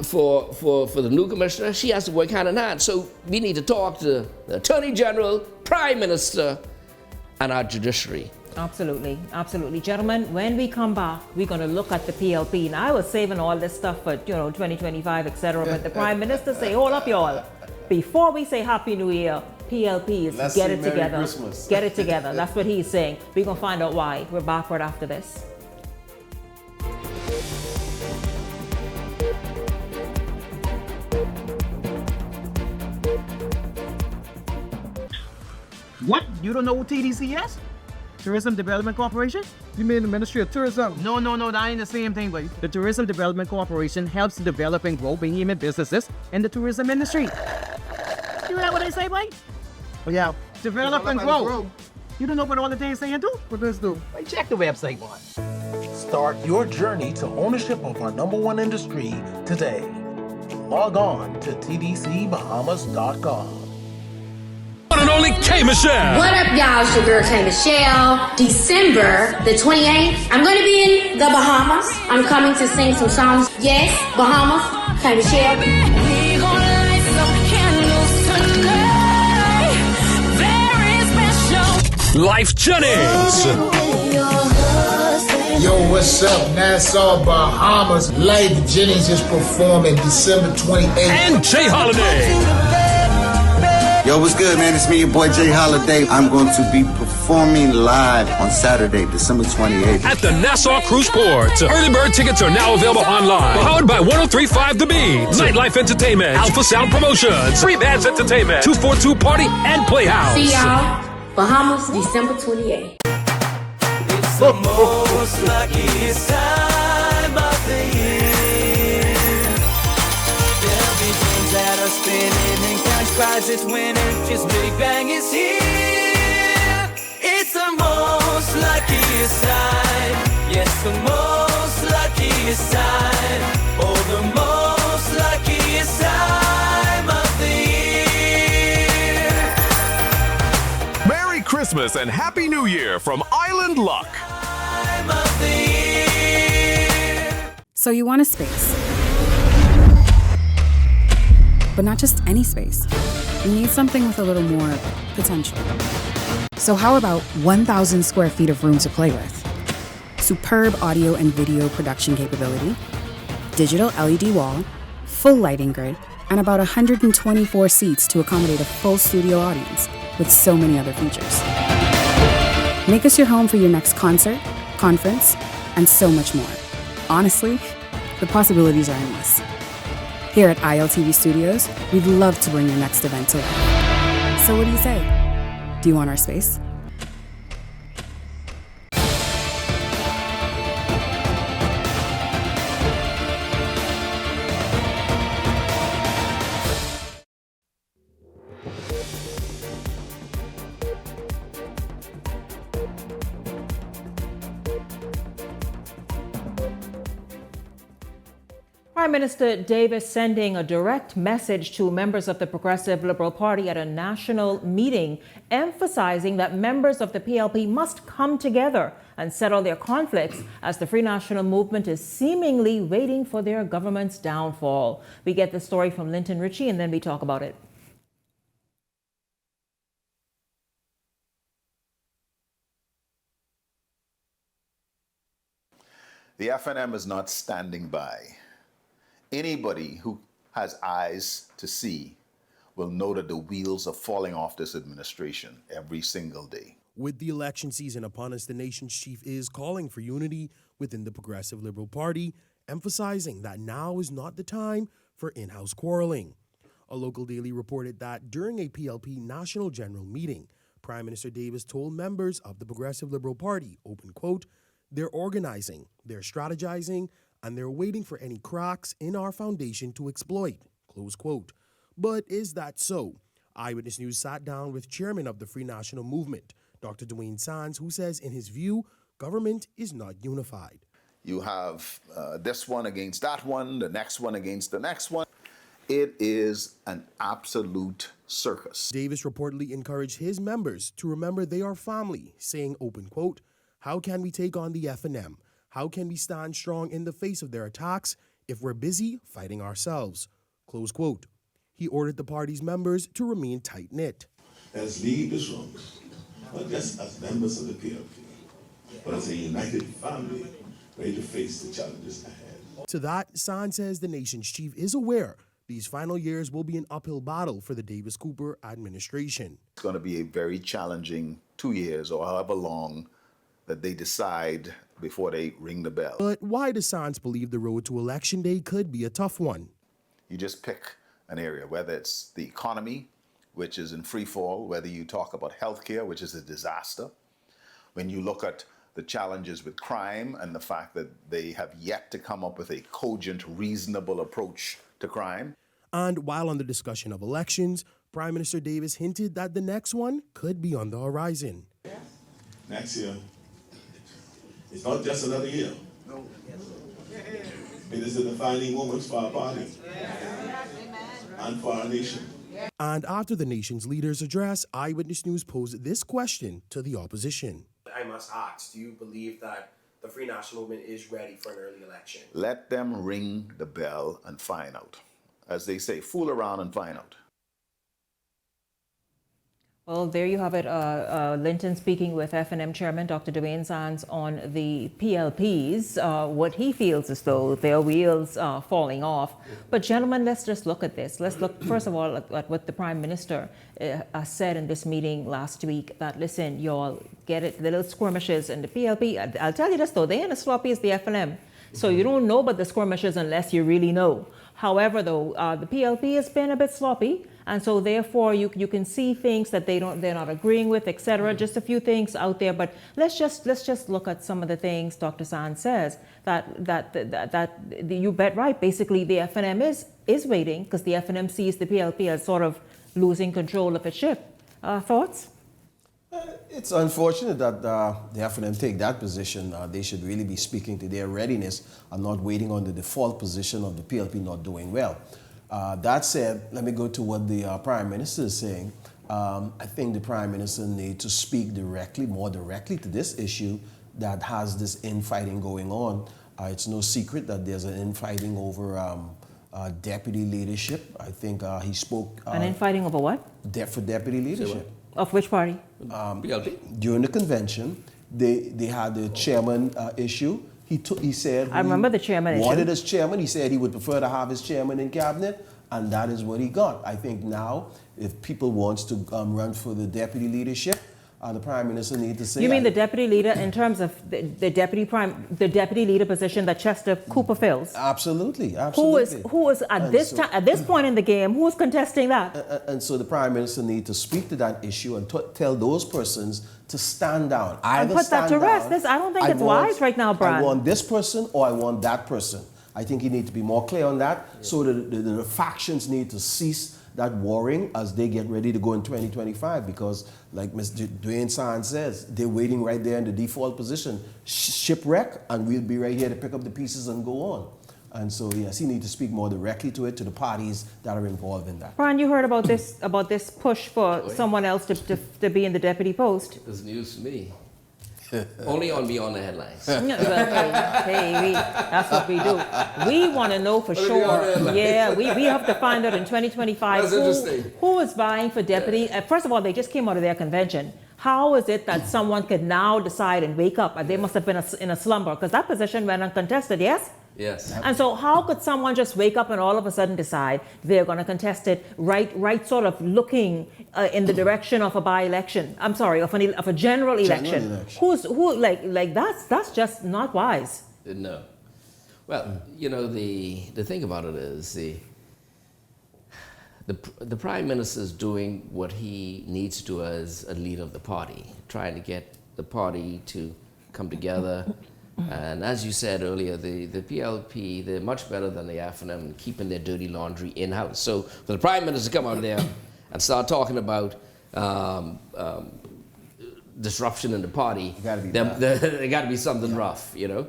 Speaker 5: for the new commissioner, she has to work hand in hand. So we need to talk to the Attorney General, Prime Minister, and our judiciary.
Speaker 2: Absolutely. Gentlemen, when we come back, we're going to look at the PLP. Now, I was saving all this stuff for, 2025, etc. But the Prime Minister say, hold up, y'all. Before we say Happy New Year, PLP is
Speaker 6: Let's
Speaker 2: get
Speaker 6: say
Speaker 2: it
Speaker 6: Merry
Speaker 2: together.
Speaker 6: Christmas.
Speaker 2: Get it together. That's what he's saying. We're going to find out why. We're backward after this.
Speaker 17: What? You don't know what TDC is? Tourism Development Corporation? You mean the Ministry of Tourism? No, that ain't the same thing, buddy. The Tourism Development Corporation helps to develop and grow behemoth businesses in the tourism industry. You hear what they say, buddy? Oh, yeah. Develop and grow. You don't know what all the things saying do? What does do? Hey, check the website, boy.
Speaker 18: Start your journey to ownership of our #1 industry today. Log on to tdcbahamas.com.
Speaker 19: One and only K Michelle.
Speaker 20: What up, y'all? It's your girl K Michelle. December the 28th, I'm going to be in the Bahamas. I'm coming to sing some songs. Yes, Bahamas, K Michelle. We gonna light some candles tonight. Very special.
Speaker 19: Life Jennings.
Speaker 21: Yo, what's up? Nassau, Bahamas. Life Jennings is performing December 28th.
Speaker 19: And Jay Holiday.
Speaker 22: Yo, what's good, man? It's me, your boy Jay Holiday. I'm going to be performing live on Saturday, December 28th.
Speaker 19: At the Nassau Cruise Port. Early bird tickets are now available online. Powered by 103.5 The Beat. Nightlife Entertainment. Alpha Sound Promotions. Free Bands Entertainment. 242 Party and Playhouse.
Speaker 20: See y'all, Bahamas, December 28th.
Speaker 8: It's the most luckiest time of the year. There'll be things that are spinning and cash prizes winning. Just Big Bang is here. It's the most luckiest time. Yes, the most luckiest time. Oh, the most luckiest time of the year.
Speaker 23: Merry Christmas and Happy New Year from Island Luck.
Speaker 1: So you want a space, but not just any space. We need something with a little more potential. So how about 1,000 square feet of room to play with? Superb audio and video production capability, digital LED wall, full lighting grid, and about 124 seats to accommodate a full studio audience, with so many other features. Make us your home for your next concert, conference, and so much more. Honestly, the possibilities are endless. Here at ILTV Studios, we'd love to bring your next event to life. So what do you say? Do you want our space?
Speaker 2: Prime Minister Davis sending a direct message to members of the Progressive Liberal Party at a national meeting, emphasizing that members of the PLP must come together and settle their conflicts as the Free National Movement is seemingly waiting for their government's downfall. We get the story from Linton Ritchie and then we talk about it.
Speaker 3: The FNM is not standing by. Anybody who has eyes to see will know that the wheels are falling off this administration every single day.
Speaker 4: With the election season upon us, the nation's chief is calling for unity within the Progressive Liberal Party, emphasizing that now is not the time for in-house quarreling. A local daily reported that during a PLP national general meeting, Prime Minister Davis told members of the Progressive Liberal Party, open quote, they're organizing, they're strategizing, and they're waiting for any cracks in our foundation to exploit, close quote. But is that so? Eyewitness News sat down with chairman of the Free National Movement, Dr. Dwayne Sands, who says in his view, government is not unified.
Speaker 3: You have this one against that one, the next one against the next one. It is an absolute circus.
Speaker 4: Davis reportedly encouraged his members to remember they are family, saying, open quote, how can we take on the FNM? How can we stand strong in the face of their attacks if we're busy fighting ourselves? Close quote. He ordered the party's members to remain tight-knit.
Speaker 7: Let's leave this room, not just as members of the PLP, but as a united family ready to face the challenges ahead.
Speaker 4: To that, San says the nation's chief is aware these final years will be an uphill battle for the Davis-Cooper administration.
Speaker 3: It's going to be a very challenging 2 years or however long that they decide before they ring the bell.
Speaker 4: But why does Sands believe the road to Election Day could be a tough one?
Speaker 3: You just pick an area, whether it's the economy, which is in free fall, whether you talk about healthcare, which is a disaster. When you look at the challenges with crime and the fact that they have yet to come up with a cogent, reasonable approach to crime.
Speaker 4: And while on the discussion of elections, Prime Minister Davis hinted that the next one could be on the horizon.
Speaker 7: Next year, it's not just another year. No. It is a defining moment for our party and for our nation.
Speaker 4: And after the nation's leaders' address, Eyewitness News posed this question to the opposition.
Speaker 24: I must ask, do you believe that the Free National Movement is ready for an early election?
Speaker 3: Let them ring the bell and find out. As they say, fool around and find out.
Speaker 2: Well, there you have it. Linton speaking with FNM Chairman Dr. Dwayne Sands on the PLPs, what he feels as though their wheels are falling off. But gentlemen, let's just look at this. Let's look, first of all, at what the Prime Minister said in this meeting last week, that, listen, y'all get it, the little skirmishes in the PLP. I'll tell you this, though, they ain't as sloppy as the FNM. So you don't know about the skirmishes unless you really know. However, though, the PLP has been a bit sloppy. And so therefore you can see things that they're not agreeing with, etc. Just a few things out there, but let's just look at some of the things Dr. Sands says that you bet right. Basically, the FNM is waiting because the FNM sees the PLP as sort of losing control of its ship. Thoughts?
Speaker 6: It's unfortunate that the FNM take that position. They should really be speaking to their readiness and not waiting on the default position of the PLP not doing well. That said, let me go to what the Prime Minister is saying. I think the Prime Minister needs to speak more directly to this issue that has this infighting going on. It's no secret that there's an infighting over deputy leadership. I think he spoke.
Speaker 2: An infighting over what?
Speaker 6: For deputy leadership.
Speaker 2: Of which party?
Speaker 6: During the convention, they had the chairman issue. He said
Speaker 2: I remember the chairman
Speaker 6: wanted
Speaker 2: issue.
Speaker 6: his chairman. He said he would prefer to have his chairman in cabinet, and that is what he got. I think now, if people wants to run for the deputy leadership, the prime minister need to say.
Speaker 2: You mean the deputy leader in terms of the deputy leader position that Chester Cooper fills?
Speaker 6: Absolutely.
Speaker 2: Who is at this point in the game? Who is contesting that?
Speaker 6: And so the prime minister need to speak to that issue and tell those persons to stand down.
Speaker 2: And put that to rest. I don't think it's wise right now, Brian.
Speaker 6: I want this person or I want that person. I think he need to be more clear on that. Yeah. So the factions need to cease that warring as they get ready to go in 2025, because like Mr. Dwayne Sand says, they're waiting right there in the default position, shipwreck, and we'll be right here to pick up the pieces and go on. And so yes, he needs to speak more directly to the parties that are involved in that.
Speaker 2: Brian, you heard about this push for someone else to be in the deputy post?
Speaker 5: It's news to me. Only on Beyond the Headlines.
Speaker 2: Well, hey, that's what we do. We want to know for sure. Yeah, we have to find out in 2025 who is vying for deputy. First of all, they just came out of their convention. How is it that someone could now decide and wake up? They must have been in a slumber, because that position went uncontested, yes?
Speaker 5: Yes.
Speaker 2: And so how could someone just wake up and all of a sudden decide they're going to contest it right sort of looking in the direction of a by-election? I'm sorry, of a general election. That's just not wise.
Speaker 5: No. Well, you know, the thing about it is the prime minister is doing what he needs to do as a leader of the party, trying to get the party to come together. And as you said earlier, the PLP, they're much better than the FNM in keeping their dirty laundry in-house. So for the prime minister to come out there and start talking about disruption in the party, there got to be something rough, you know.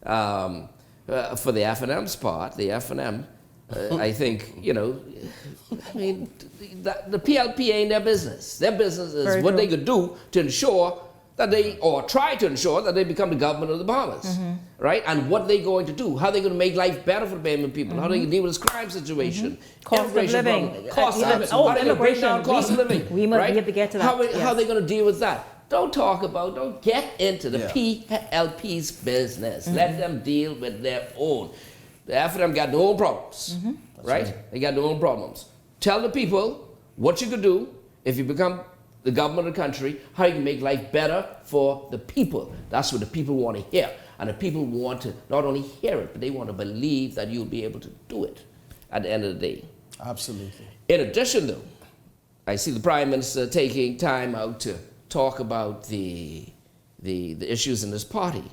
Speaker 5: For the FNM's part, the FNM, I think, you know, I mean, the PLP ain't their business. Their business is what they could do to ensure that try to ensure that they become the government of the Bahamas, right? And what they're going to do, how they're going to make life better for the Bahamian people, how they can deal with this crime situation,
Speaker 2: cost of living,
Speaker 5: how they can break down cost of living,
Speaker 2: we have to get to that.
Speaker 5: How they're going to deal with that. Don't get into the PLP's business. Let them deal with their own. The FNM got their own problems, right? They got their own problems. Tell the people what you could do if you become the government of the country, how you can make life better for the people. That's what the people want to hear. And the people want to not only hear it, but they want to believe that you'll be able to do it at the end of the day.
Speaker 6: Absolutely.
Speaker 5: In addition, though, I see the Prime Minister taking time out to talk about the issues in this party.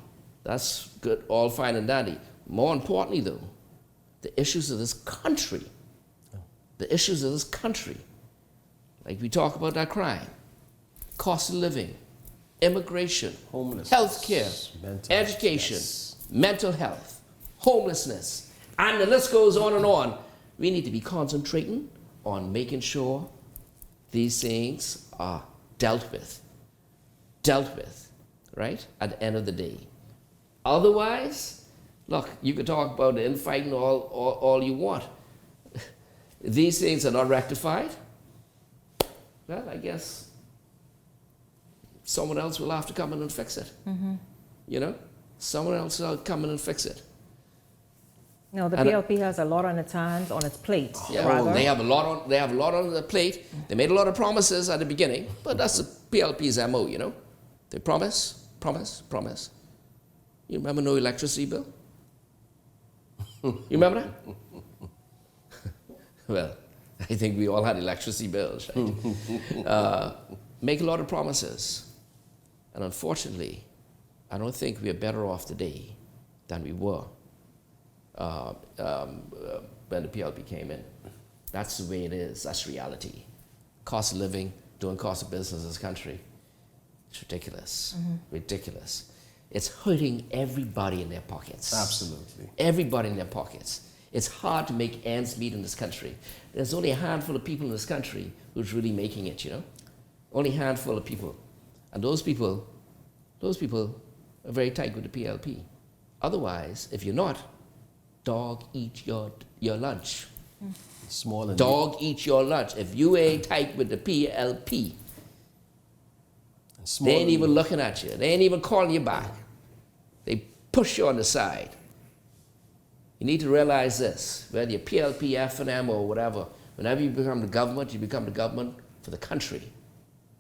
Speaker 5: That's good, all fine and dandy. More importantly, though, the issues of this country. The issues of this country. Like we talk about that crime, cost of living, immigration,
Speaker 6: homelessness,
Speaker 5: healthcare, education, mental health, homelessness, and the list goes on and on. We need to be concentrating on making sure these things are dealt with, right, at the end of the day. Otherwise, look, you can talk about the infighting all you want. These things are not rectified. Well, I guess someone else will have to come in and fix it. You know, someone else will come in and fix it.
Speaker 2: No, the PLP has a lot on its hands, on its plate.
Speaker 5: Yeah, they have a lot on their plate. They made a lot of promises at the beginning, but that's the PLP's MO. You know, they promise. You remember no electricity bill? You remember that? Well, I think we all had electricity bills, right? Make a lot of promises. And unfortunately, I don't think we are better off today than we were when the PLP came in. That's the way it is. That's reality. Cost of living, doing cost of business in this country, it's ridiculous. Ridiculous. It's hurting everybody in their pockets.
Speaker 6: Absolutely.
Speaker 5: Everybody in their pockets. It's hard to make ends meet in this country. There's only a handful of people in this country who's really making it, you know? Only a handful of people. And those people are very tight with the PLP. Otherwise, if you're not, dog eat your lunch.
Speaker 6: Small and
Speaker 5: Dog eat your lunch. If you ain't tight with the PLP, they ain't even looking at you. They ain't even calling you back. They push you on the side. You need to realize this, whether you're PLP, F&M, or whatever, whenever you become the government, you become the government for the country.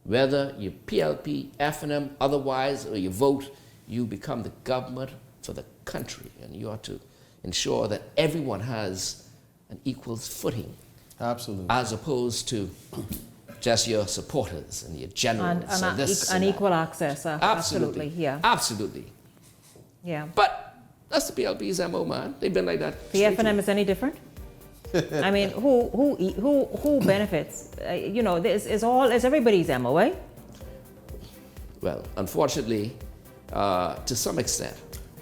Speaker 5: Whether you're PLP, F&M, otherwise, or you vote, you become the government for the country. And you ought to ensure that everyone has an equal footing.
Speaker 6: Absolutely.
Speaker 5: As opposed to just your supporters and your generals.
Speaker 2: And equal access, absolutely, yeah.
Speaker 5: Absolutely.
Speaker 2: Yeah.
Speaker 5: But that's the PLP's MO, man. They've been like that.
Speaker 2: The F&M is any different? I mean, who benefits? You know, this is everybody's MO, eh?
Speaker 5: Well, unfortunately, to some extent.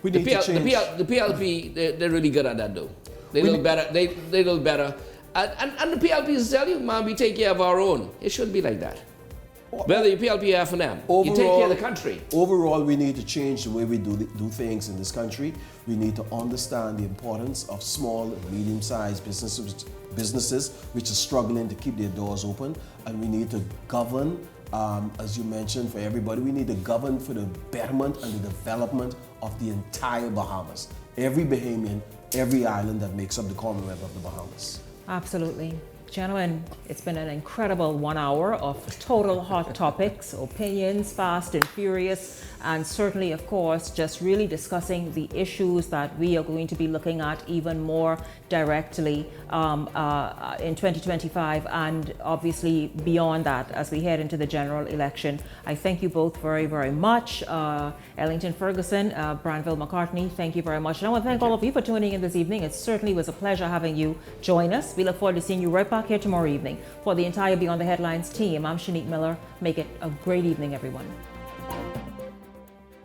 Speaker 6: We need to change.
Speaker 5: The PLP, they're really good at that, though. They little better. They little better. And the PLPs tell you, man, we take care of our own. It shouldn't be like that. Whether you're PLP or F&M, you take care of the country.
Speaker 6: Overall, we need to change the way we do things in this country. We need to understand the importance of small and medium-sized businesses which are struggling to keep their doors open. And we need to govern, as you mentioned, for everybody. We need to govern for the betterment and the development of the entire Bahamas. Every Bahamian, every island that makes up the Commonwealth of the Bahamas.
Speaker 2: Absolutely. Gentlemen, it's been an incredible 1 hour of total hot topics, opinions, fast and furious, and certainly, of course, just really discussing the issues that we are going to be looking at even more directly in 2025 and obviously beyond that as we head into the general election. I thank you both very, very much. Ellington Ferguson, Branville McCartney, thank you very much. And I want to thank all of you for tuning in this evening. It certainly was a pleasure having you join us. We look forward to seeing you right back here tomorrow evening. For the entire Beyond the Headlines team, I'm Shanique Miller. Make it a great evening, everyone.